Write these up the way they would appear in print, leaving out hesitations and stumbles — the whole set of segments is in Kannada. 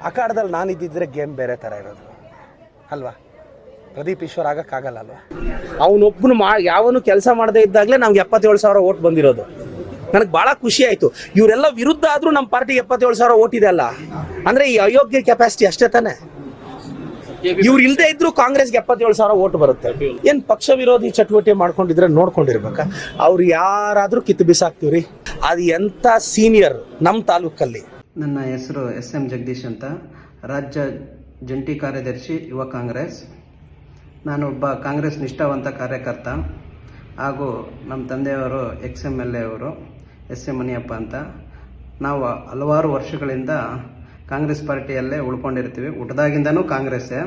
ಅಖಾಡದಲ್ಲಿ ನಾನು ಇದ್ದಿದ್ರೆ ಗೇಮ್ ಬೇರೆ ಥರ ಇರೋದು ಅಲ್ವಾ. ಪ್ರದೀಪ್ ಈಶ್ವರ್ ಆಗಕ್ಕಾಗಲ್ಲ ಅಲ್ವಾ. ಅವನೊಬ್ಬನು ಯಾವನು ಕೆಲಸ ಮಾಡದೇ ಇದ್ದಾಗಲೇ ನಮ್ಗೆ 77,000 ಓಟ್ ಬಂದಿರೋದು. ನನಗೆ ಭಾಳ ಖುಷಿ ಆಯಿತು. ಇವರೆಲ್ಲ ವಿರುದ್ಧ ಆದರೂ ನಮ್ಮ ಪಾರ್ಟಿಗೆ 77,000 ಓಟ್ ಇದೆ ಅಲ್ಲ ಅಂದರೆ ಈ ಅಯೋಗ್ಯ ಕೆಪಾಸಿಟಿ ಅಷ್ಟೇ ತಾನೆ. ಇವ್ರು ಇಲ್ಲದೆ ಇದ್ರು ಕಾಂಗ್ರೆಸ್ಗೆ 77,000 ಓಟ್ ಬರುತ್ತೆ. ಏನು ಪಕ್ಷ ವಿರೋಧಿ ಚಟುವಟಿಕೆ ಮಾಡ್ಕೊಂಡಿದ್ರೆ ನೋಡ್ಕೊಂಡಿರ್ಬೇಕಾ? ಅವ್ರು ಯಾರಾದರೂ ಕಿತ್ತು ಬಿಸಾಕ್ತೀವ್ರಿ. ಅದು ಎಂಥ ಸೀನಿಯರ್ ನಮ್ಮ ತಾಲೂಕಲ್ಲಿ. ನನ್ನ ಹೆಸರು SM ಜಗದೀಶ್ ಅಂತ, ರಾಜ್ಯ ಜಂಟಿ ಕಾರ್ಯದರ್ಶಿ ಯುವ ಕಾಂಗ್ರೆಸ್. ನಾನೊಬ್ಬ ಕಾಂಗ್ರೆಸ್ ನಿಷ್ಠಾವಂತ ಕಾರ್ಯಕರ್ತ ಹಾಗೂ ನಮ್ಮ ತಂದೆಯವರು XMLA ಅವರು SM ಮುನಿಯಪ್ಪ ಅಂತ. ನಾವು ಹಲವಾರು ವರ್ಷಗಳಿಂದ ಕಾಂಗ್ರೆಸ್ ಪಾರ್ಟಿಯಲ್ಲೇ ಉಳ್ಕೊಂಡಿರ್ತೀವಿ. ಹುಟ್ಟದಾಗಿಂದನೂ ಕಾಂಗ್ರೆಸ್ಸೇ.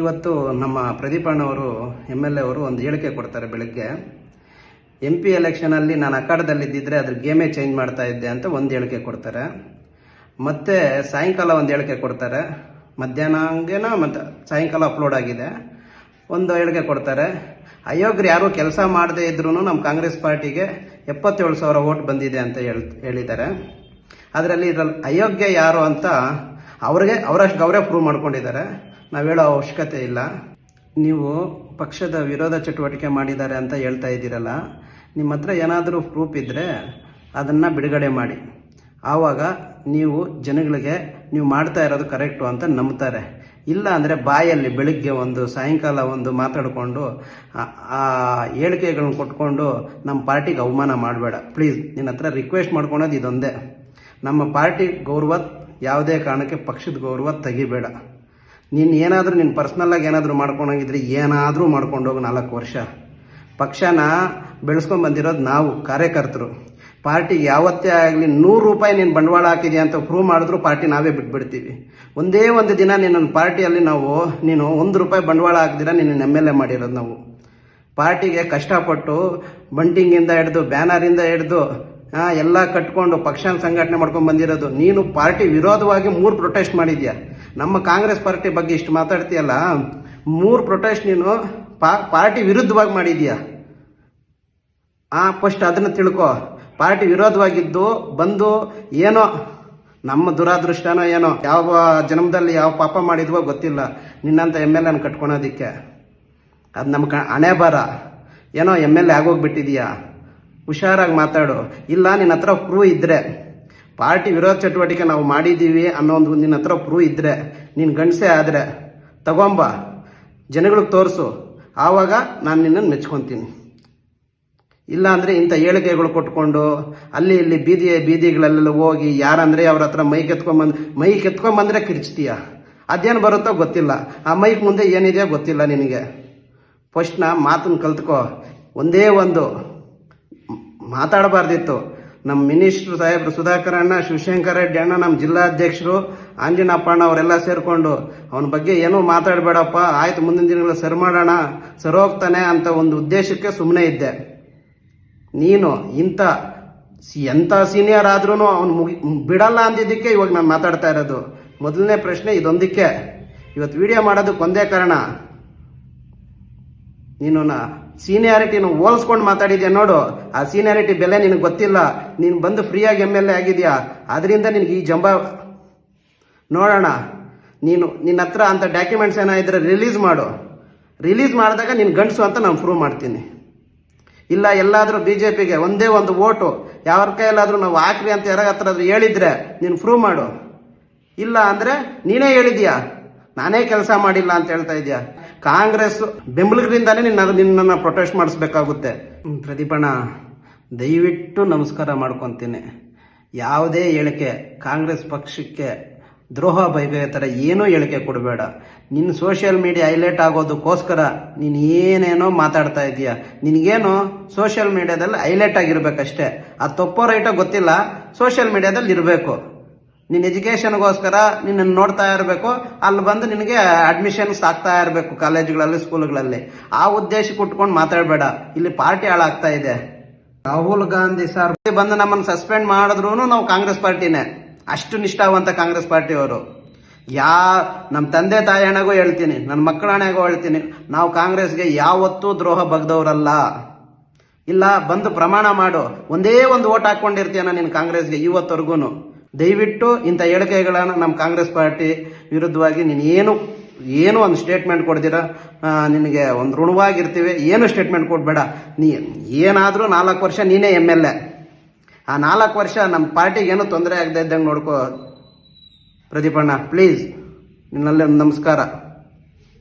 ಇವತ್ತು ನಮ್ಮ ಪ್ರದೀಪಣ್ಣವರು MLA ಅವರು ಒಂದು ಹೇಳಿಕೆ ಕೊಡ್ತಾರೆ. ಬೆಳಗ್ಗೆ MP ಎಲೆಕ್ಷನಲ್ಲಿ ನಾನು ಅಖಾಡದಲ್ಲಿದ್ದಿದ್ರೆ ಅದ್ರ ಗೇಮೇ ಚೇಂಜ್ ಮಾಡ್ತಾ ಇದ್ದೆ ಅಂತ ಒಂದು ಹೇಳಿಕೆ ಕೊಡ್ತಾರೆ. ಮತ್ತು ಸಾಯಂಕಾಲ ಒಂದು ಹೇಳಿಕೆ ಕೊಡ್ತಾರೆ. ಮಧ್ಯಾಹ್ನ ಹಂಗೇನೋ ಮತ್ತು ಸಾಯಂಕಾಲ ಅಪ್ಲೋಡ್ ಆಗಿದೆ. ಒಂದು ಹೇಳಿಕೆ ಕೊಡ್ತಾರೆ, ಅಯೋಗ್ಯರು ಯಾರೂ ಕೆಲಸ ಮಾಡದೇ ಇದ್ರೂ ನಮ್ಮ ಕಾಂಗ್ರೆಸ್ ಪಾರ್ಟಿಗೆ 77,000 ಓಟ್ ಬಂದಿದೆ ಅಂತ ಹೇಳಿದ್ದಾರೆ. ಅದರಲ್ಲಿ ಅಯೋಗ್ಯ ಯಾರು ಅಂತ ಅವರಷ್ಟು ಅವರೇ ಪ್ರೂವ್ ಮಾಡ್ಕೊಂಡಿದ್ದಾರೆ. ನಾವು ಹೇಳೋ ಅವಶ್ಯಕತೆ ಇಲ್ಲ. ನೀವು ಪಕ್ಷದ ವಿರೋಧ ಚಟುವಟಿಕೆ ಮಾಡಿದ್ದಾರೆ ಅಂತ ಹೇಳ್ತಾ ಇದ್ದೀರಲ್ಲ, ನಿಮ್ಮ ಹತ್ರ ಏನಾದರೂ ಪ್ರೂಫ್ ಇದ್ದರೆ ಅದನ್ನು ಬಿಡುಗಡೆ ಮಾಡಿ. ಆವಾಗ ನೀವು ಜನಗಳಿಗೆ ನೀವು ಮಾಡ್ತಾ ಇರೋದು ಕರೆಕ್ಟು ಅಂತ ನಂಬ್ತಾರೆ. ಇಲ್ಲ ಅಂದರೆ ಬಾಯಲ್ಲಿ ಬೆಳಗ್ಗೆ ಒಂದು ಸಾಯಂಕಾಲ ಒಂದು ಮಾತಾಡಿಕೊಂಡು ಆ ಹೇಳಿಕೆಗಳನ್ನ ಕೊಟ್ಕೊಂಡು ನಮ್ಮ ಪಾರ್ಟಿಗೆ ಅವಮಾನ ಮಾಡಬೇಡ ಪ್ಲೀಸ್. ನಿನ್ನ ಹತ್ರ ರಿಕ್ವೆಸ್ಟ್ ಮಾಡ್ಕೊಳೋದು ಇದೊಂದೇ, ನಮ್ಮ ಪಾರ್ಟಿ ಗೌರವ ಯಾವುದೇ ಕಾರಣಕ್ಕೆ ಪಕ್ಷದ ಗೌರವ ತೆಗಿಬೇಡ. ನೀನು ಏನಾದರೂ ನಿನ್ನ ಪರ್ಸ್ನಲ್ಲಾಗಿ ಏನಾದರೂ ಮಾಡ್ಕೊಂಡೋಗಿದ್ರೆ ಏನಾದರೂ ಮಾಡ್ಕೊಂಡೋಗಿ 4 ವರ್ಷ. ಪಕ್ಷನ ಬೆಳೆಸ್ಕೊಂಡು ಬಂದಿರೋದು ನಾವು ಕಾರ್ಯಕರ್ತರು. ಪಾರ್ಟಿಗೆ ಯಾವತ್ತೇ ಆಗಲಿ 100 ರೂಪಾಯಿ ನೀನು ಬಂಡವಾಳ ಹಾಕಿದೆಯಾ ಅಂತ ಪ್ರೂವ್ ಮಾಡಿದ್ರು ಪಾರ್ಟಿ ನಾವೇ ಬಿಟ್ಬಿಡ್ತೀವಿ. ಒಂದೇ ಒಂದು ದಿನ ನಿನ್ನ ಪಾರ್ಟಿಯಲ್ಲಿ ನೀನು 1 ರೂಪಾಯಿ ಬಂಡವಾಳ ಹಾಕಿದಿರ ನಿನ್ನ MLA ಮಾಡಿರೋದು ನಾವು. ಪಾರ್ಟಿಗೆ ಕಷ್ಟಪಟ್ಟು ಬಂಟಿಂಗಿಂದ ಹಿಡ್ದು ಬ್ಯಾನರಿಂದ ಹಿಡ್ದು ಎಲ್ಲ ಕಟ್ಕೊಂಡು ಪಕ್ಷನ ಸಂಘಟನೆ ಮಾಡ್ಕೊಂಡು ಬಂದಿರೋದು. ನೀನು ಪಾರ್ಟಿ ವಿರೋಧವಾಗಿ 3 ಪ್ರೊಟೆಸ್ಟ್ ಮಾಡಿದ್ಯಾ. ನಮ್ಮ ಕಾಂಗ್ರೆಸ್ ಪಾರ್ಟಿ ಬಗ್ಗೆ ಇಷ್ಟು ಮಾತಾಡ್ತೀಯಲ್ಲ, 3 ಪ್ರೊಟೆಸ್ಟ್ ನೀನು ಪಾರ್ಟಿ ವಿರುದ್ಧವಾಗಿ ಮಾಡಿದ್ಯಾ. ಫಸ್ಟ್ ಅದನ್ನು ತಿಳ್ಕೊ. ಪಾರ್ಟಿ ವಿರೋಧವಾಗಿದ್ದು ಬಂದು ಏನೋ ನಮ್ಮ ದುರಾದೃಷ್ಟನೋ ಏನೋ ಯಾವ ಜನ್ಮದಲ್ಲಿ ಯಾವ ಪಾಪ ಮಾಡಿದ್ವೋ ಗೊತ್ತಿಲ್ಲ, ನಿನ್ನಂತ MLA ಕಟ್ಕೊಳೋದಿಕ್ಕೆ. ಅದು ನಮ್ಮ ಹಣೆ ಬರ. ಏನೋ MLA ಆಗೋಗ್ಬಿಟ್ಟಿದೀಯಾ, ಹುಷಾರಾಗಿ ಮಾತಾಡು. ಇಲ್ಲ ನಿನ್ನ ಹತ್ರ ಪ್ರೂವ್ ಇದ್ದರೆ, ಪಾರ್ಟಿ ವಿರೋಧ ಚಟುವಟಿಕೆ ನಾವು ಮಾಡಿದ್ದೀವಿ ಅನ್ನೋ ಒಂದು ನಿನ್ನ ಹತ್ರ ಪ್ರೂವ್ ಇದ್ದರೆ, ನೀನು ಗಂಡಸೆ ಆದರೆ ತಗೊಂಬ, ಜನಗಳಿಗೆ ತೋರಿಸು. ಆವಾಗ ನಾನು ನಿನ್ನನ್ನು ಮೆಚ್ಕೊತೀನಿ. ಇಲ್ಲ ಅಂದರೆ ಇಂಥ ಹೇಳಿಕೆಗಳು ಕೊಟ್ಕೊಂಡು ಅಲ್ಲಿ ಇಲ್ಲಿ ಬೀದಿಗಳಲ್ಲೆಲ್ಲ ಹೋಗಿ ಯಾರಂದರೆ ಅವ್ರ ಹತ್ರ ಮೈಕ್ ಎತ್ಕೊಂಬಂದರೆ ಕಿರ್ಚ್ತೀಯ. ಅದೇನು ಬರುತ್ತೋ ಗೊತ್ತಿಲ್ಲ. ಆ ಮೈಕ್ ಮುಂದೆ ಏನಿದೆಯೋ ಗೊತ್ತಿಲ್ಲ ನಿನಗೆ. ಫಸ್ಟ್ನ ಮಾತನ್ನು ಕಲ್ತ್ಕೋ. ಒಂದೇ ಒಂದು ಮಾತಾಡಬಾರ್ದಿತ್ತು. ನಮ್ಮ ಮಿನಿಸ್ಟ್ರು ಸಾಹೇಬ್ರು ಸುಧಾಕರ್ ಅಣ್ಣ, ಶಿವಶಂಕರ ರೆಡ್ಡಿ ಅಣ್ಣ, ನಮ್ಮ ಜಿಲ್ಲಾಧ್ಯಕ್ಷರು ಆಂಜನಪ್ಪ ಅಣ್ಣ ಅವರೆಲ್ಲ ಸೇರಿಕೊಂಡು ಅವನ ಬಗ್ಗೆ ಏನೂ ಮಾತಾಡಬೇಡಪ್ಪ, ಆಯ್ತು ಮುಂದಿನ ದಿನಗಳಲ್ಲಿ ಸರಿ ಮಾಡೋಣ, ಸರೋಗ್ತಾನೆ ಅಂತ ಒಂದು ಉದ್ದೇಶಕ್ಕೆ ಸುಮ್ಮನೆ ಇದ್ದೆ. ನೀನು ಎಂಥ ಸೀನಿಯರ್ ಆದ್ರೂ ಅವನು ಬಿಡಲ್ಲ ಅಂದಿದ್ದಕ್ಕೆ ಇವಾಗ ನಾನು ಮಾತಾಡ್ತಾ ಇರೋದು. ಮೊದಲನೇ ಪ್ರಶ್ನೆ ಇದೊಂದಕ್ಕೆ. ಇವತ್ತು ವಿಡಿಯೋ ಮಾಡೋದಕ್ಕೆ ಒಂದೇ ಕಾರಣ, ನೀನು ಸೀನಿಯಾರಿಟಿನ ಹೋಲಿಸ್ಕೊಂಡು ಮಾತಾಡಿದ್ಯಾ ನೋಡು. ಆ ಸೀನಿಯಾರಿಟಿ ಬೆಲೆ ನಿನಗೆ ಗೊತ್ತಿಲ್ಲ. ನೀನು ಬಂದು ಫ್ರೀಯಾಗಿ MLA ಆಗಿದೆಯಾ, ಅದರಿಂದ ನಿನಗೆ ಈ ಜಂಬ. ನೋಡೋಣ, ನಿನ್ನ ಹತ್ರ ಅಂಥ ಡಾಕ್ಯುಮೆಂಟ್ಸ್ ಏನಾಯಿದ್ರೆ ರಿಲೀಸ್ ಮಾಡು. ರಿಲೀಸ್ ಮಾಡಿದಾಗ ನೀನು ಗಂಡಸು ಅಂತ ನಾನು ಪ್ರೂವ್ ಮಾಡ್ತೀನಿ. ಇಲ್ಲ ಎಲ್ಲಾದರೂ BJPಗೆ ಒಂದೇ ಒಂದು ಓಟು ಯಾರ ಕೈಯಲ್ಲಾದರೂ ನಾವು ಹಾಕ್ರಿ ಅಂತ ಯಾರ ಹತ್ರ ಹೇಳಿದ್ರೆ ನೀನು ಪ್ರೂವ್ ಮಾಡು. ಇಲ್ಲ ಅಂದರೆ ನೀನೇ ಹೇಳಿದ್ಯಾ ನಾನೇ ಕೆಲಸ ಮಾಡಿಲ್ಲ ಅಂತ ಹೇಳ್ತಾ ಇದೆಯಾ. ಕಾಂಗ್ರೆಸ್ ಬೆಂಬಲಿಗರಿಂದಾನೇ ನಿನ್ನನ್ನು ಪ್ರೊಟೆಸ್ಟ್ ಮಾಡಿಸ್ಬೇಕಾಗುತ್ತೆ. ಪ್ರದೀಪಣ್ಣ, ದಯವಿಟ್ಟು ನಮಸ್ಕಾರ ಮಾಡ್ಕೊತೀನಿ. ಯಾವುದೇ ಹೇಳಿಕೆ ಕಾಂಗ್ರೆಸ್ ಪಕ್ಷಕ್ಕೆ ದ್ರೋಹ ಬೈಬೇ ಥರ ಏನೂ ಹೇಳಿಕೆ ಕೊಡಬೇಡ. ನಿನ್ನ ಸೋಷಿಯಲ್ ಮೀಡಿಯಾ ಹೈಲೈಟ್ ಆಗೋದಕ್ಕೋಸ್ಕರ ನೀನು ಏನೇನೋ ಮಾತಾಡ್ತಾ ಇದೀಯ. ನಿನಗೇನು ಸೋಷಿಯಲ್ ಮೀಡಿಯಾದಲ್ಲಿ ಹೈಲೈಟ್ ಆಗಿರ್ಬೇಕಷ್ಟೇ. ಅದು ತಪ್ಪೋ ರೈಟೋ ಗೊತ್ತಿಲ್ಲ, ಸೋಷಿಯಲ್ ಮೀಡಿಯಾದಲ್ಲಿ ಇರಬೇಕು. ನಿನ್ನ ಎಜುಕೇಷನ್ಗೋಸ್ಕರ ನಿನ್ನನ್ನು ನೋಡ್ತಾ ಇರಬೇಕು, ಅಲ್ಲಿ ಬಂದು ನಿನಗೆ ಅಡ್ಮಿಷನ್ಸ್ ಆಗ್ತಾ ಇರಬೇಕು ಕಾಲೇಜುಗಳಲ್ಲಿ ಸ್ಕೂಲ್ಗಳಲ್ಲಿ. ಆ ಉದ್ದೇಶಕ್ಕೆ ಉಟ್ಕೊಂಡು ಮಾತಾಡಬೇಡ. ಇಲ್ಲಿ ಪಾರ್ಟಿ ಹಾಳಾಗ್ತಾ ಇದೆ. ರಾಹುಲ್ ಗಾಂಧಿ ಸರ್ ಬಂದು ನಮ್ಮನ್ನು ಸಸ್ಪೆಂಡ್ ಮಾಡಿದ್ರು ನಾವು ಕಾಂಗ್ರೆಸ್ ಪಾರ್ಟಿನೇ, ಅಷ್ಟು ನಿಷ್ಠಾವಂತ ಕಾಂಗ್ರೆಸ್ ಪಾರ್ಟಿಯವರು. ನಮ್ಮ ತಂದೆ ತಾಯಿ ಹಣೆಗೂ ಹೇಳ್ತೀನಿ, ನನ್ನ ಮಕ್ಕಳ ಹಣೆಗೂ ಹೇಳ್ತೀನಿ, ನಾವು ಕಾಂಗ್ರೆಸ್ಗೆ ಯಾವತ್ತೂ ದ್ರೋಹ ಬಗ್ದವರಲ್ಲ. ಇಲ್ಲ ಬಂದು ಪ್ರಮಾಣ ಮಾಡು, ಒಂದೇ ಒಂದು ಓಟ್ ಹಾಕೊಂಡಿರ್ತೀಯನ ನೀನು ಕಾಂಗ್ರೆಸ್ಗೆ ಇವತ್ತವರೆಗೂ. ದಯವಿಟ್ಟು ಇಂಥ ಹೇಳಿಕೆಗಳನ್ನು ನಮ್ಮ ಕಾಂಗ್ರೆಸ್ ಪಾರ್ಟಿ ವಿರುದ್ಧವಾಗಿ ನೀನು ಏನು ಒಂದು ಸ್ಟೇಟ್ಮೆಂಟ್ ಕೊಡ್ದಿರ, ನಿನಗೆ ಒಂದು ಋಣವಾಗಿರ್ತೀವಿ, ಏನು ಸ್ಟೇಟ್ಮೆಂಟ್ ಕೊಡಬೇಡ. ನೀ ಏನಾದರೂ 4 ವರ್ಷ ನೀನೇ MLA, ಆ 4 ವರ್ಷ ನಮ್ಮ ಪಾರ್ಟಿಗೆ ಏನೂ ತೊಂದರೆ ಆಗದೆ ಇದ್ದಂಗೆ ನೋಡ್ಕೋ ಪ್ರದೀಪಣ್ಣ, ಪ್ಲೀಸ್. ನಿನ್ನಲ್ಲಿ ಒಂದು ನಮಸ್ಕಾರ.